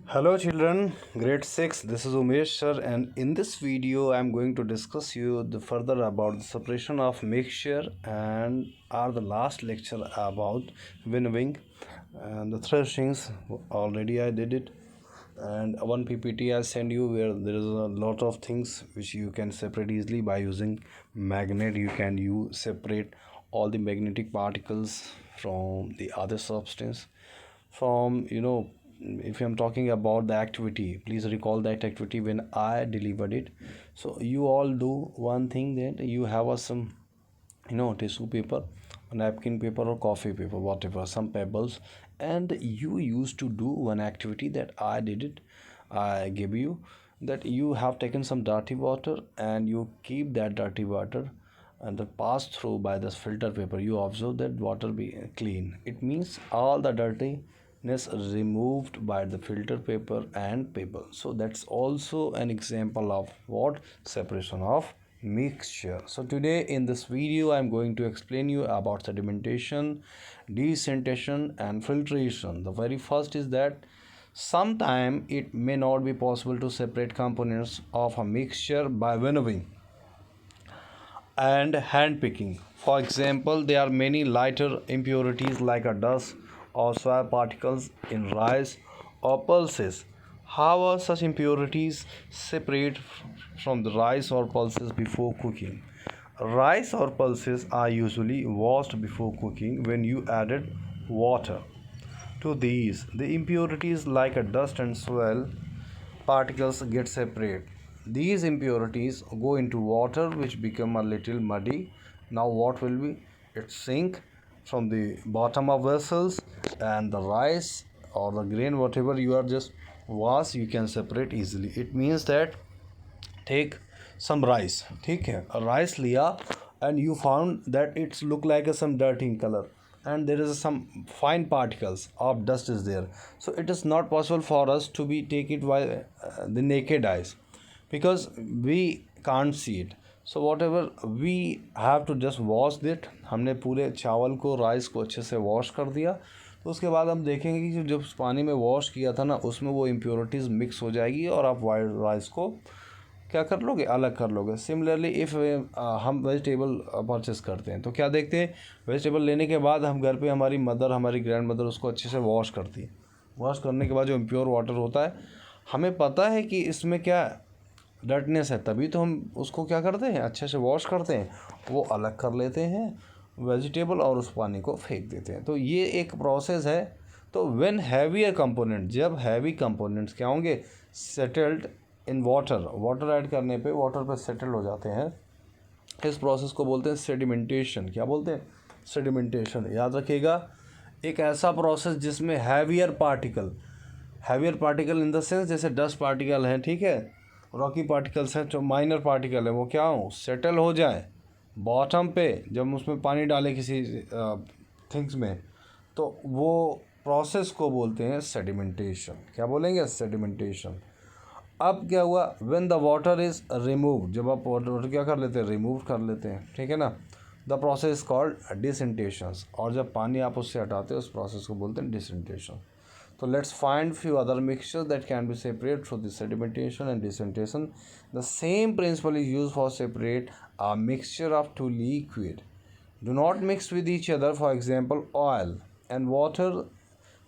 Hello children, grade 6, this is Umesh sir, and in this video I am going to discuss you the further about the separation of mixture and are the last lecture about winnowing and the threshings. Already I did it, and one PPT I send you where there is a lot of things which you can separate easily by using magnet. You can separate all the magnetic particles from the other substance from if I'm talking about the activity, please recall that activity when I delivered it. So you all do one thing, that you have some tissue paper, napkin paper or coffee paper, whatever, some pebbles, and you used to do one activity that I did it. I gave you that you have taken some dirty water and you keep that dirty water and the pass through by this filter paper. You observe that water be clean. It means all the dirtiness removed by the filter paper and paper. So that's also an example of what separation of mixture. So today in this video I'm going to explain you about sedimentation, descentation and filtration. The very first is that sometime it may not be possible to separate components of a mixture by winnowing and hand picking. For example, there are many lighter impurities like a dust or soil particles in rice or pulses. How are such impurities separate from the rice or pulses before cooking? Rice or pulses are usually washed before cooking when you added water. To these, the impurities like a dust and soil particles get separate. These impurities go into water which become a little muddy. Now what will be? It sink from the bottom of vessels, and the rice or the grain whatever you are just wash, you can separate easily. It means that take some rice, ठीक है, rice लिया and you found that it's look like some dirty in color and there is some fine particles of dust is there. So it is not possible for us to be take it by the naked eyes because we can't see it. So whatever we have to just wash it. हमने पूरे चावल को rice को अच्छे से wash कर दिया, तो उसके बाद हम देखेंगे कि जब पानी में वॉश किया था ना उसमें वो इम्प्योरिटीज़ मिक्स हो जाएगी और आप वाइट राइस को क्या कर लोगे, अलग कर लोगे. सिमिलरली इफ़ हम वेजिटेबल परचेस करते हैं तो क्या देखते हैं, वेजिटेबल लेने के बाद हम घर पे हमारी मदर, हमारी ग्रैंड मदर उसको अच्छे से वॉश करती है. वॉश करने के बाद जो इम्प्योर वाटर होता है, हमें पता है कि इसमें क्या डर्टनेस है, तभी तो हम उसको क्या करते हैं, अच्छे से वॉश करते हैं, वो अलग कर लेते हैं वेजिटेबल और उस पानी को फेंक देते हैं. तो ये एक प्रोसेस है. तो व्हेन हैवियर कंपोनेंट, जब हैवी कंपोनेंट्स क्या होंगे, settled in water, water add करने पे वाटर पे सेटल हो जाते हैं, इस प्रोसेस को बोलते हैं सेडिमेंटेशन. क्या बोलते हैं, सेडिमेंटेशन. याद रखिएगा, एक ऐसा प्रोसेस जिसमें heavier particle in the sense जैसे डस्ट पार्टिकल हैं, ठीक है, रॉकी पार्टिकल्स हैं, जो माइनर पार्टिकल है, वो क्या हो, सेटल हो जाए बॉटम पे जब उसमें पानी डालें किसी थिंग्स में, तो वो प्रोसेस को बोलते हैं सेडिमेंटेशन. क्या बोलेंगे, सेडिमेंटेशन. अब क्या हुआ, when the water is remove, जब आप वाटर क्या कर लेते हैं, रिमूव कर लेते हैं, ठीक है ना, द प्रोसेस कॉल्ड डिसेंटेशंस. और जब पानी आप उससे हटाते हैं उस प्रोसेस को बोलते हैं डिसेंटेशन. तो let's find few other mixtures that can be separate through the sedimentation and decantation. The same principle is use for separate a mixture of two liquid. Do not mix with each other. For example oil and water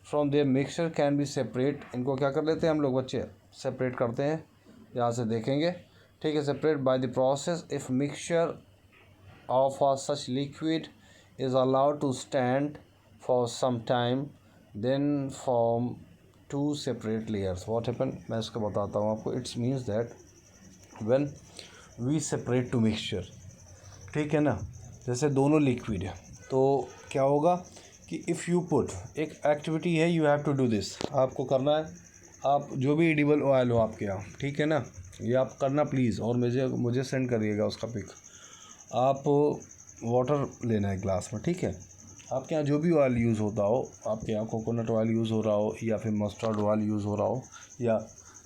from their mixture can be separate. इनको क्या कर लेते हैं हम लोग बच्चे, separate करते हैं. यहाँ से देखेंगे, ठीक है, separate by the process if mixture of a such liquid is allowed to stand for some time then form two separate layers. What happen, मैं इसको बताता हूँ आपको. It's means that when we separate two mixture, ठीक है ना, जैसे दोनों लिक्विड है, तो क्या होगा कि इफ़ यू पुट, एक एक्टिविटी है, you have to do this, आपको करना है. आप जो भी एडिबल ऑयल हो आपके यहाँ, ठीक है ना, ये आप करना प्लीज़, और मुझे सेंड करिएगा उसका पिक. आप वाटर लेना है ग्लास में, ठीक है, आपके यहाँ जो भी ऑयल यूज़ होता हो, आपके यहाँ कोकोनट ऑयल यूज़ हो रहा हो या फिर मस्टर्ड ऑयल यूज़ हो रहा हो या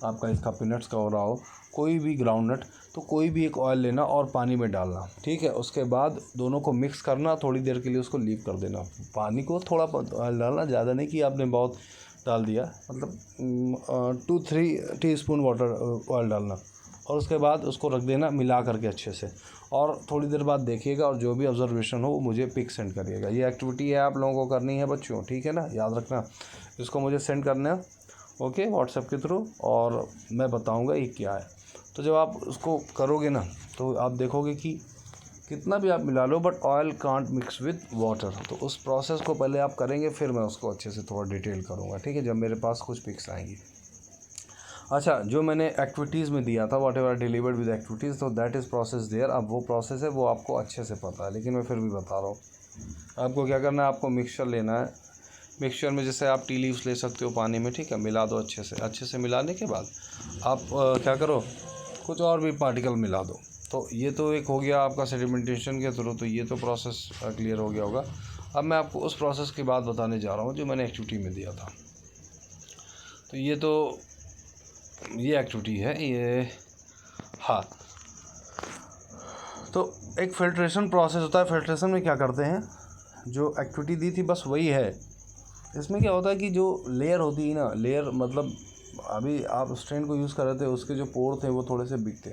आपका इसका पीनट्स का हो रहा हो, कोई भी ग्राउंडनट, तो कोई भी एक ऑयल लेना और पानी में डालना, ठीक है. उसके बाद दोनों को मिक्स करना, थोड़ी देर के लिए उसको लीव कर देना. पानी को थोड़ा ऑयल डालना, ज़्यादा नहीं कि आपने बहुत डाल दिया, मतलब 2-3 टीस्पून वाटर ऑयल डालना, और उसके बाद उसको रख देना मिला करके अच्छे से, और थोड़ी देर बाद देखिएगा, और जो भी ऑब्जर्वेशन हो वो मुझे पिक सेंड करिएगा। ये एक्टिविटी है आप लोगों को करनी है बच्चों, ठीक है ना, याद रखना। इसको मुझे सेंड करना है, ओके, व्हाट्सएप के थ्रू, और मैं बताऊंगा ये क्या है। तो जब आप उसको करोगे ना तो आप देखोगे कि कितना भी आप मिला लो but oil can't mix with water. तो उस प्रोसेस को पहले आप करेंगे, फिर मैं उसको अच्छे से थोड़ा डिटेल करूँगा, ठीक है, जब मेरे पास कुछ पिक्स आएंगी। अच्छा, जो मैंने एक्टिविटीज़ में दिया था, what ever delivered with activities, तो दैट इज़ प्रोसेस देयर। अब वो प्रोसेस है, वो आपको अच्छे से पता है, लेकिन मैं फिर भी बता रहा हूँ। आपको क्या करना है, आपको मिक्सचर लेना है। मिक्सचर में जैसे आप टी लीव्स ले सकते हो पानी में, ठीक है, मिला दो अच्छे से मिलाने के बाद आप क्या करो, कुछ और भी पार्टिकल मिला दो। तो ये तो एक हो गया आपका सेडिमेंटेशन के थ्रू, तो ये तो प्रोसेस क्लियर हो गया होगा। अब मैं आपको उस प्रोसेस की बात बताने जा रहा हूँ जो मैंने एक्टिविटी में दिया था। तो ये एक्टिविटी है ये, हाँ। तो एक फिल्ट्रेशन प्रोसेस होता है। फिल्ट्रेशन में क्या करते हैं, जो एक्टिविटी दी थी बस वही है। इसमें क्या होता है कि जो लेयर होती है ना, लेयर मतलब अभी आप स्ट्रेन को यूज़ कर रहे थे, उसके जो पोर थे वो थोड़े से बिग थे।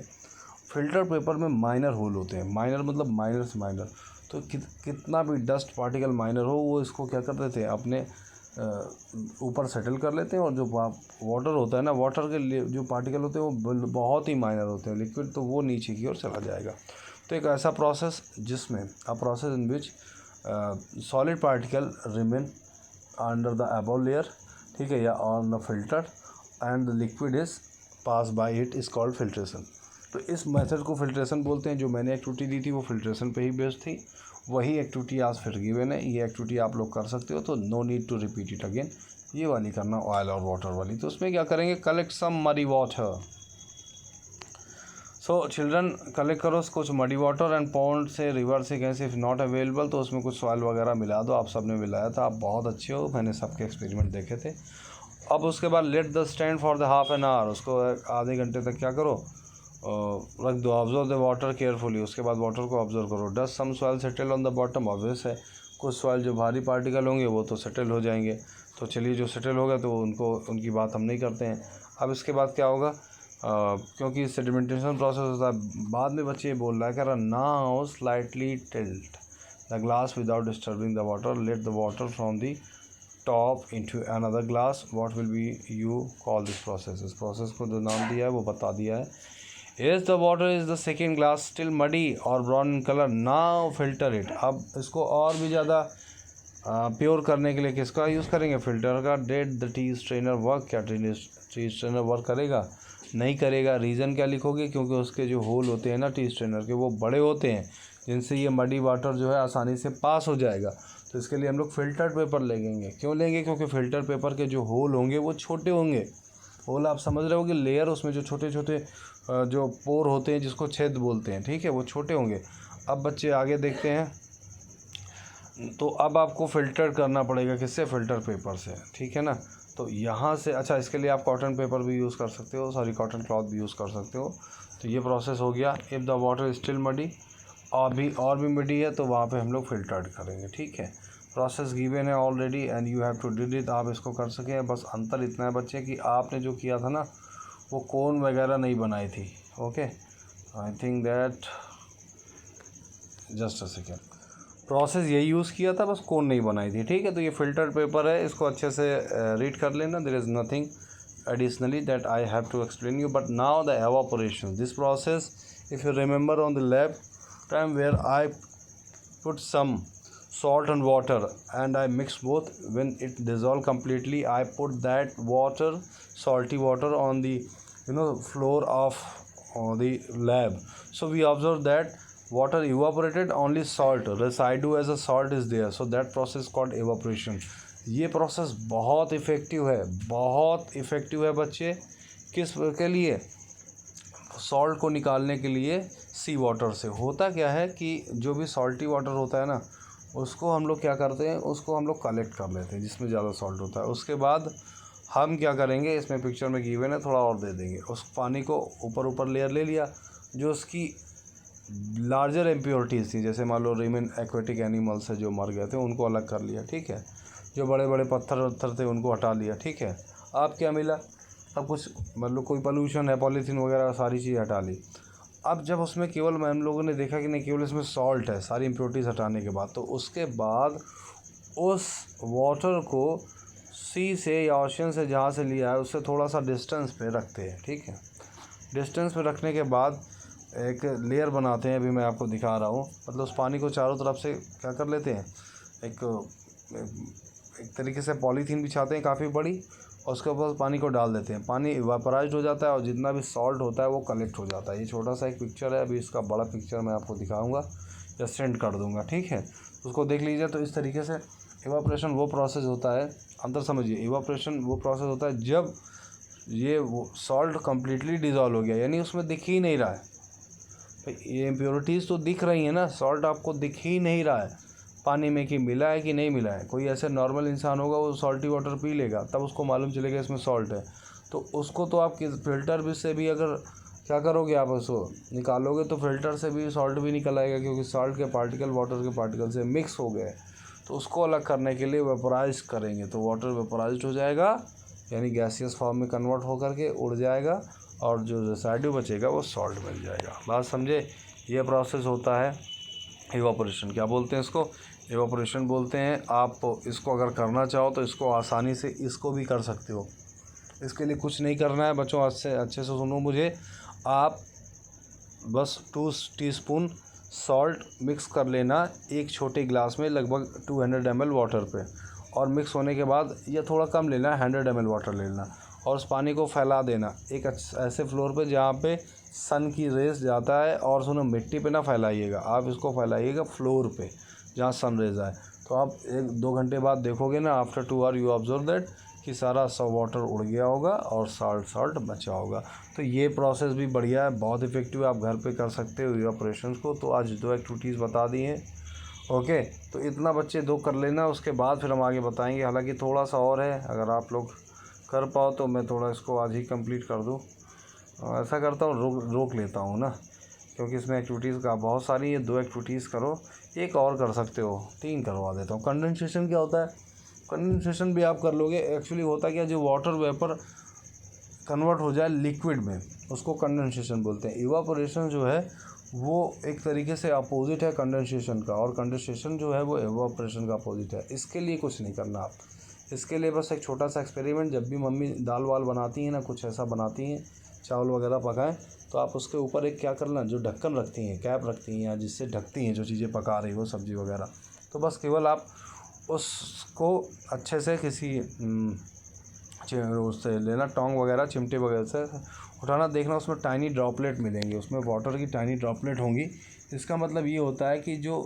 फिल्टर पेपर में माइनर होल होते हैं, माइनर मतलब माइनर से माइनर। तो कितना भी डस्ट पार्टिकल माइनर हो, वो इसको क्या कर देते हैं, अपने ऊपर सेटल कर लेते हैं। और जो वाटर होता है ना, वाटर के लिए जो पार्टिकल होते हैं वो बहुत ही माइनर होते हैं, लिक्विड, तो वो नीचे की ओर चला जाएगा। तो एक ऐसा प्रोसेस जिसमें a process in which solid particle remain under the above layer, ठीक है, या on the filter, and the liquid is pass by it is called filtration. तो इस मेथड को फिल्ट्रेशन बोलते हैं। जो मैंने एक्टिविटी दी थी वो फिल्ट्रेशन पे ही बेस्ड थी। वही एक्टिविटी आज फिर गिवन है, ये एक्टिविटी आप लोग कर सकते हो, तो no need to repeat it again. ये वाली करना, ऑयल और वाटर वाली। तो उसमें क्या करेंगे, collect some muddy water. So children, collect करो कुछ मडी वाटर एंड पॉन्ड से, रिवर से, कहीं से, इफ़ नॉट अवेलेबल तो उसमें कुछ सॉइल वगैरह मिला दो। आप सब ने मिलाया था, आप बहुत अच्छे हो, मैंने सबके एक्सपेरिमेंट देखे थे। अब उसके बाद let the stand for the half an hour, उसको आधे घंटे तक क्या करो, रख दो। ऑब्जर्व द वाटर केयरफुली, उसके बाद वाटर को ऑब्जर्व करो। Dust some soil settle on the bottom, obvious है कुछ सॉइल जो भारी पार्टिकल होंगे वो तो सेटल हो जाएंगे। तो चलिए, जो सेटल होगा तो उनकी बात हम नहीं करते हैं। अब इसके बाद क्या होगा, क्योंकि सेडिमेंटेशन प्रोसेस होता है, बाद में बच्चे बोल रहा है, कह रहा now slightly tilt the glass without disturbing the water, let the water from the top into another glass, what will be you call this process. इस प्रोसेस को जो नाम दिया है वो बता दिया है। Is the water is the second glass still muddy और brown in colour, now filter it. अब इसको और भी ज़्यादा प्योर करने के लिए किसका यूज़ करेंगे, फिल्टर का। Did the tea strainer work, क्या टी स्ट्रेनर वर्क करेगा, नहीं करेगा। रीज़न क्या लिखोगे, क्योंकि उसके जो होल होते हैं ना टी स्ट्रेनर के, वो बड़े होते हैं, जिनसे ये मडी वाटर जो है आसानी से पास हो जाएगा। तो इसके लिए हम लोग फ़िल्टर्ड पेपर लेंगे। क्यों लेंगे, क्योंकि फ़िल्टर पेपर के जो होल होंगे वो छोटे होंगे। होल आप समझ रहे हो कि लेयर, उसमें जो छोटे छोटे जो पोर होते हैं, जिसको छेद बोलते हैं, ठीक है, वो छोटे होंगे। अब बच्चे आगे देखते हैं, तो अब आपको फ़िल्टर करना पड़ेगा, किससे, फ़िल्टर पेपर से, ठीक है ना। तो यहाँ से, अच्छा, इसके लिए आप कॉटन पेपर भी यूज़ कर सकते हो, सॉरी कॉटन क्लॉथ भी यूज़ कर सकते हो। तो ये प्रोसेस हो गया। If the water is still muddy, और भी मडी है, तो वहाँ पे हम लोग फ़िल्टर्ड करेंगे, ठीक है। प्रोसेस गिवन है already and you have to did it, आप इसको कर सकें। बस अंतर इतना है बच्चे कि आपने जो किया था ना, वो कोन वगैरह नहीं बनाई थी, okay. I think that, just a second, process यही यूज़ किया था, बस कोन नहीं बनाई थी, ठीक है। तो ये फ़िल्टर्ड पेपर है, इसको अच्छे से रीड कर लेना। There is nothing additionally that I have to explain you. But now the evaporation, this process, if you remember on the lab time where I put some salt and water and I mix both, when it dissolve completely, I put that water, salty water, on the floor of the lab. So we observe that water evaporated, only salt residue as a salt is there, so that process called evaporation. ये process बहुत effective है बच्चे। किस के लिए, salt को निकालने के लिए सी वाटर से। होता क्या है कि जो भी सॉल्टी वाटर होता है ना, उसको हम लोग क्या करते हैं, उसको हम लोग कलेक्ट कर लेते हैं जिसमें ज़्यादा सॉल्ट होता है। उसके बाद हम क्या करेंगे, इसमें पिक्चर में गिवन है, थोड़ा और दे देंगे। उस पानी को ऊपर लेयर ले लिया, जो उसकी लार्जर इम्प्योरिटीज़ थी, जैसे मान लो रिमेन एक्वेटिक एनिमल्स है जो मर गए थे, उनको अलग कर लिया, ठीक है। जो बड़े बड़े पत्थर वत्थर थे उनको हटा लिया, ठीक है। अब क्या मिला, अब कुछ मतलब कोई पोल्यूशन है, पॉलीथीन वगैरह सारी चीज़ हटा ली। अब जब उसमें केवल हम लोगों ने देखा कि नहीं केवल इसमें सॉल्ट है, सारी इम्प्योरिटीज़ हटाने के बाद, तो उसके बाद उस वाटर को सी से या ओशन से जहाँ से लिया है उससे थोड़ा सा डिस्टेंस पे रखते हैं, ठीक है। डिस्टेंस पे रखने के बाद एक लेयर बनाते हैं, अभी मैं आपको दिखा रहा हूँ। मतलब उस पानी को चारों तरफ से क्या कर लेते हैं, एक तरीके से पॉलीथीन बिछाते हैं काफ़ी बड़ी, और उसके ऊपर पानी को डाल देते हैं। पानी इवापोराइज्ड हो जाता है और जितना भी सॉल्ट होता है वो कलेक्ट हो जाता है। ये छोटा सा एक पिक्चर है, अभी इसका बड़ा पिक्चर मैं आपको दिखाऊंगा या सेंड कर दूंगा, ठीक है। उसको देख लीजिए। तो इस तरीके से इवापोरेशन वो प्रोसेस होता है, अंदर समझिए, इवापोरेशन वो प्रोसेस होता है जब ये वो सॉल्ट कम्प्लीटली डिज़ोल्व हो गया, यानी उसमें दिख ही नहीं रहा है। भाई ये इम्प्योरिटीज़ तो दिख रही हैं ना, सॉल्ट आपको दिख ही नहीं रहा है पानी में कि मिला है कि नहीं मिला है। कोई ऐसे नॉर्मल इंसान होगा वो सॉल्टी वाटर पी लेगा, तब उसको मालूम चलेगा इसमें सॉल्ट है। तो उसको तो आप किस फिल्टर भी से भी अगर क्या करोगे, आप उसको निकालोगे तो फिल्टर से भी सॉल्ट भी निकल आएगा, क्योंकि सॉल्ट के पार्टिकल वाटर के पार्टिकल से मिक्स हो गए। तो उसको अलग करने के लिए वेपोराइज करेंगे, तो वाटर वेपोराइज हो जाएगा, यानी गैसियस फॉर्म में कन्वर्ट होकर के उड़ जाएगा, और जो रेसिड्यू बचेगा वो सॉल्ट बन जाएगा। बात समझे, ये प्रोसेस होता है इवापोरेशन। क्या बोलते हैं इसको, इवापोरेशन बोलते हैं। आप इसको अगर करना चाहो तो इसको आसानी से इसको भी कर सकते हो। इसके लिए कुछ नहीं करना है बच्चों, अच्छे से सुनो मुझे। आप बस 2 टीस्पून सॉल्ट मिक्स कर लेना एक छोटे गिलास में, लगभग 200 ml वाटर पे, और मिक्स होने के बाद ये थोड़ा कम लेना, 100 ml वाटर लेना, और उस पानी को फैला देना एक ऐसे फ्लोर पे जहाँ पे सन की रेस जाता है। और सुनो, मिट्टी पे ना फैलाइएगा, आप इसको फैलाइएगा फ्लोर पे जहाँ सन रेज आए। तो आप 1-2 घंटे बाद देखोगे ना, after 2 hour you observe that कि सारा सब वाटर उड़ गया होगा और सॉल्ट बचा होगा। तो ये प्रोसेस भी बढ़िया है, बहुत इफ़ेक्टिव है, आप घर पे कर सकते हो इवापोरेशन को। तो आज 2 एक्टिविटीज़ बता दी हैं, ओके। तो इतना बच्चे 2 कर लेना, उसके बाद फिर हम आगे बताएंगे। हालांकि थोड़ा सा और है, अगर आप लोग कर पाओ तो मैं थोड़ा इसको आज ही कंप्लीट कर दूँ। ऐसा करता हूँ, रोक लेता हूँ ना, क्योंकि इसमें एक्टिविटीज़ का बहुत सारी है। 2 एक्टिविटीज़ करो, एक और कर सकते हो, 3 करवा देता हूँ। कंडेंसेशन क्या होता है, कंडेंसेशन भी आप कर लोगे। एक्चुअली होता क्या, जो वाटर वेपर कन्वर्ट हो जाए लिक्विड में, उसको कंडेंसेशन बोलते हैं। इवापोरेशन जो है वो एक तरीके से अपोजिट है कंडेंसेशन का, और कंडेंसेशन जो है वो इवापोरेशन का अपोजिट है। इसके लिए कुछ नहीं करना आप, इसके लिए बस एक छोटा सा एक्सपेरिमेंट, जब भी मम्मी दाल वाल बनाती हैं ना, कुछ ऐसा बनाती हैं, चावल वगैरह पकाएं, तो आप उसके ऊपर एक क्या करना, जो ढक्कन रखती हैं, कैप रखती हैं, या जिससे ढकती हैं जो चीज़ें पका रही हो, सब्ज़ी वगैरह, तो बस केवल आप उसको अच्छे से किसी उससे लेना, टोंग वगैरह, चिमटे वगैरह से उठाना, देखना उसमें टाइनी ड्रॉपलेट मिलेंगे, उसमें वाटर की टाइनी ड्रॉपलेट होंगी। इसका मतलब ये होता है कि जो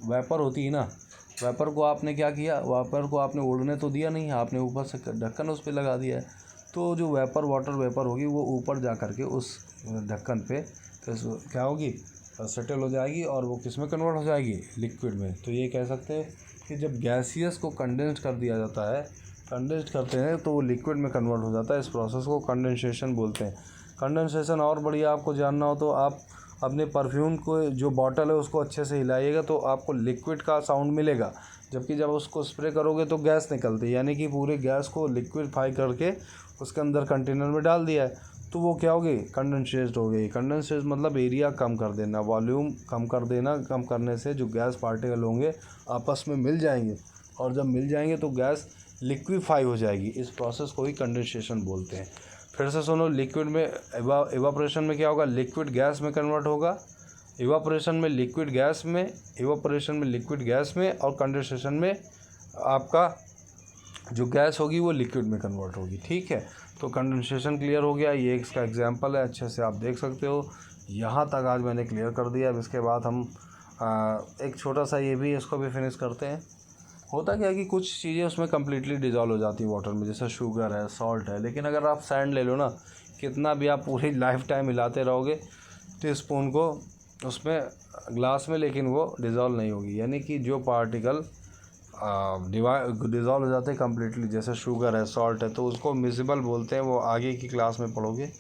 वेपर होती है ना, वेपर को आपने क्या किया, वेपर को आपने उड़ने तो दिया नहीं, आपने ऊपर से ढक्कन उस पर लगा दिया है। तो जो वेपर, वाटर वेपर होगी वो ऊपर जा कर के उस ढक्कन पे तो क्या होगी, सेटल हो जाएगी, और वो किस में कन्वर्ट हो जाएगी, लिक्विड में। तो ये कह सकते हैं कि जब गैसियस को कंडेंस कर दिया जाता है, कंडेंस करते हैं, तो वो लिक्विड में कन्वर्ट हो जाता है। इस प्रोसेस को कंडेंसेशन बोलते हैं। कंडेंसेशन और बढ़िया आपको जानना हो तो आप अपने परफ्यूम को जो बॉटल है उसको अच्छे से हिलाइएगा, तो आपको लिक्विड का साउंड मिलेगा। जबकि जब उसको स्प्रे करोगे तो गैस निकलती है, यानी कि पूरे गैस को लिक्विडफाई करके उसके अंदर कंटेनर में डाल दिया है, तो वो क्या होगी, कंडेंसेट हो गई। कंडेंसेट मतलब एरिया कम कर देना, वॉल्यूम कम कर देना। कम करने से जो गैस पार्टिकल होंगे आपस में मिल जाएंगे, और जब मिल जाएंगे तो गैस लिक्विफाई हो जाएगी। इस प्रोसेस को ही कंडेंसेशन बोलते हैं। फिर से सुनो, लिक्विड में इवापोरेशन में क्या होगा, लिक्विड गैस में कन्वर्ट होगा, इवापोरेशन में लिक्विड गैस में, इवापोरेशन में लिक्विड गैस में, और कंडेंसेशन में आपका जो गैस होगी वो लिक्विड में कन्वर्ट होगी, ठीक है। तो कंडेंसेशन क्लियर हो गया, ये इसका एग्जांपल है, अच्छे से आप देख सकते हो। यहाँ तक आज मैंने क्लियर कर दिया। अब इसके बाद हम एक छोटा सा ये भी, इसको भी फिनिश करते हैं। होता क्या है कि कुछ चीज़ें उसमें कम्प्लीटली डिज़ोल्व हो जाती है वाटर में, जैसे शुगर है, सॉल्ट है। लेकिन अगर आप सैंड ले लो ना, कितना भी आप पूरी लाइफ टाइम हिलाते रहोगे टीस्पून को उसमें ग्लास में, लेकिन वो डिज़ोल्व नहीं होगी। यानी कि जो पार्टिकल डिज़ोल्व हो जाते हैं कम्प्लीटली, जैसे शुगर है, सॉल्ट है, तो उसको मिसिबल बोलते हैं, वो आगे की क्लास में पढ़ोगे।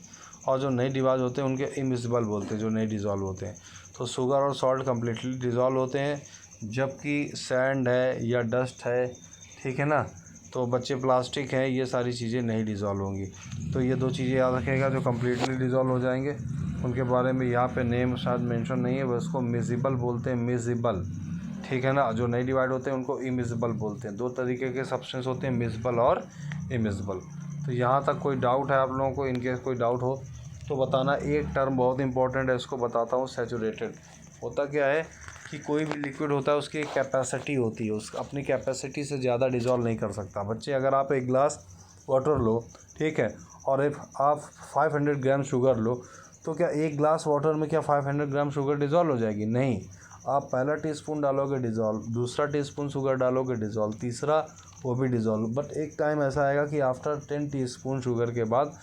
और जो नहीं डिवाइड होते हैं उनके इमिसिबल बोलते हैं, जो नहीं डिज़ोल्व होते हैं। तो शुगर और सॉल्ट कम्प्लीटली डिज़ोल्व होते हैं, जबकि सैंड है या डस्ट है, ठीक है ना। तो बच्चे प्लास्टिक है, ये सारी चीज़ें नहीं डिज़ोल्व होंगी। तो ये 2 चीज़ें याद रखेगा जो कम्प्लीटली डिज़ोल्व हो जाएंगे, उनके बारे में यहाँ पे नेम शायद मेंशन नहीं है, बस उसको मिजिबल बोलते हैं, मिजिबल, ठीक है ना। जो नहीं डिवाइड होते हैं उनको इमिजिबल बोलते हैं। 2 तरीके के सब्सटेंस होते हैं, मिजिबल और इमिजिबल। तो यहाँ तक कोई डाउट है आप लोगों को? इनकेस कोई डाउट हो तो बताना। एक टर्म बहुत इंपॉर्टेंट है, इसको बताता हूँ, सैचुरेटेड। होता क्या है कि कोई भी लिक्विड होता है उसकी एक कैपेसिटी होती है, उस अपनी कैपेसिटी से ज़्यादा डिज़ोल्व नहीं कर सकता। बच्चे अगर आप एक गिलास वाटर लो, ठीक है, और if आप 500 ग्राम शुगर लो, तो क्या एक गिलास वाटर में क्या 500 ग्राम शुगर डिज़ोल्व हो जाएगी? नहीं। आप पहला टीस्पून डालोगे डिज़ोल्व, दूसरा टीस्पून शुगर डालोगे डिज़ोल्व, तीसरा वो भी डिज़ोल्व। बट एक टाइम ऐसा आएगा कि आफ्टर 10 टीस्पून शुगर के बाद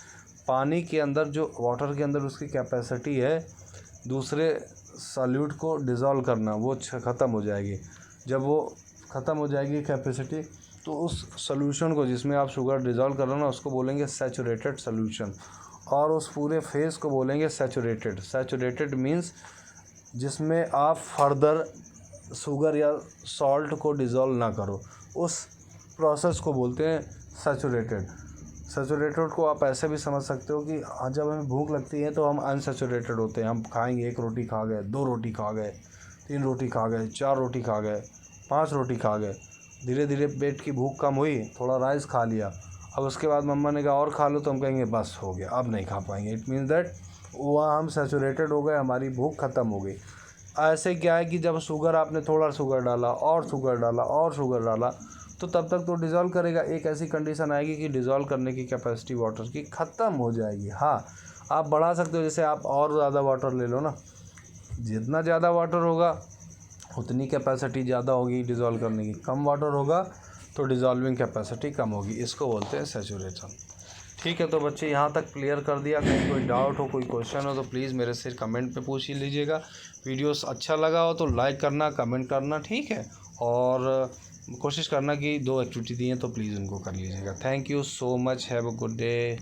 पानी के अंदर, जो वाटर के अंदर उसकी कैपेसिटी है दूसरे सॉल्यूट को डिज़ोल्व करना, वो ख़त्म हो जाएगी। जब वो ख़त्म हो जाएगी कैपेसिटी, तो उस सॉल्यूशन को जिसमें आप शुगर डिज़ोल्व कर रहे हो ना, उसको बोलेंगे सैचुरेटेड सॉल्यूशन, और उस पूरे फेज़ को बोलेंगे सैचुरेटेड। सैचुरेटेड मीन्स जिसमें आप फर्दर शुगर या सॉल्ट को डिज़ोल्व ना करो, उस प्रोसेस को बोलते हैं सैचुरेटेड। सैचुरेटेड को आप ऐसे भी समझ सकते हो कि जब हमें भूख लगती है तो हम अनसैचुरेटेड होते हैं। हम खाएंगे, 1 रोटी खा गए, 2 रोटी खा गए, 3 रोटी खा गए, 4 रोटी खा गए, 5 रोटी खा गए। धीरे धीरे पेट की भूख कम हुई, थोड़ा राइस खा लिया, अब उसके बाद मम्मा ने कहा और खा लो, तो हम कहेंगे बस हो गया, अब नहीं खा पाएंगे। इट मीन्स दैट वहाँ हम सैचुरेटेड हो गए, हमारी भूख ख़त्म हो गई। ऐसे क्या है कि जब शुगर आपने थोड़ा शुगर डाला और शुगर डाला और शुगर डाला, तो तब तक तो डिज़ोल्व करेगा। एक ऐसी कंडीशन आएगी कि डिज़ोल्व करने की कैपेसिटी वाटर की ख़त्म हो जाएगी। हाँ, आप बढ़ा सकते हो, जैसे आप और ज़्यादा वाटर ले लो ना, जितना ज़्यादा वाटर होगा उतनी कैपेसिटी ज़्यादा होगी डिज़ोल्व करने की, कम वाटर होगा तो डिज़ोल्विंग कैपेसिटी कम होगी। इसको बोलते हैं सैचुरेशन। ठीक है, तो बच्चे यहाँ तक क्लियर कर दिया। कहीं कोई डाउट हो, कोई क्वेश्चन हो तो प्लीज़ मेरे से कमेंट पे पूछ ही लीजिएगा। वीडियोस अच्छा लगा हो तो लाइक करना, कमेंट करना, ठीक है, और कोशिश करना कि 2 एक्टिविटी दी हैं तो प्लीज़ उनको कर लीजिएगा। Thank you so much, have a good day.